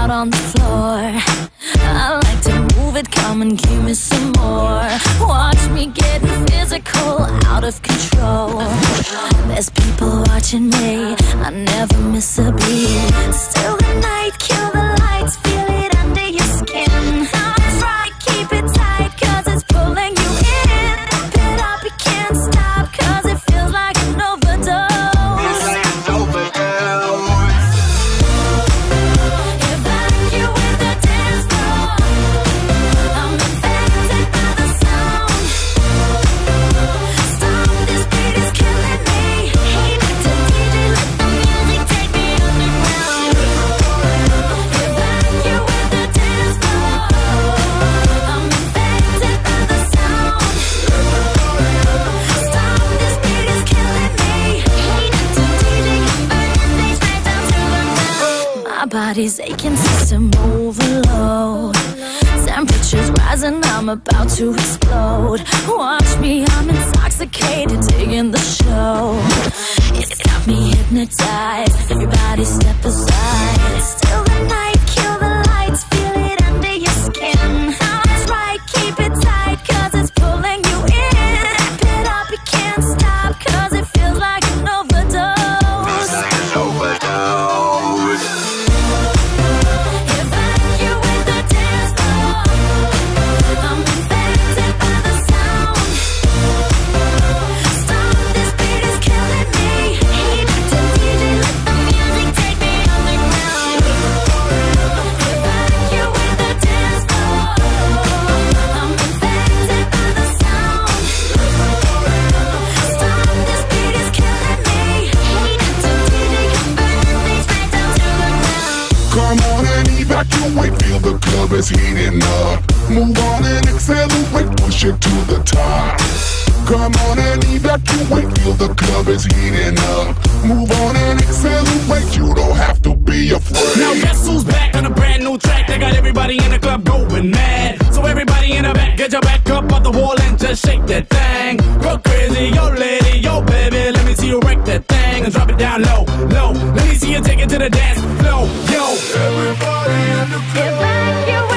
out on the floor. I like to move it, come and give me some more. Watch me getting physical, out of control. There's people watching me, I never miss a beat. Still the night, kill the lights, feel it under your skin. That's right, keep it tight, cause it's pulling you in. Pump it up, you can't stop, cause it feels like an overdose. Body's aching, system overload. Temperature's rising, I'm about to explode. Watch me, I'm intoxicated, digging the show. It's got me hypnotized, everybody step aside. Still the night, kill the lights, feel it under your skin. That's right, keep it tight, cause it's pulling you in. Wrap it up, you can't stop, cause it feels like an overdose. Come on and evacuate, feel the club is heating up. Move on and accelerate, push it to the top. Come on and evacuate, feel the club is heating up. Move on and accelerate, you don't have to be afraid. Now guess who's back on a brand new track? They got everybody in the club going mad. So everybody in the back, get your back up off the wall and just shake that thing. Go crazy, yo lady, yo baby, let me see you wreck that thing and drop it down low, low. Let me see you take it to the dance floor, yo. Everybody in the club.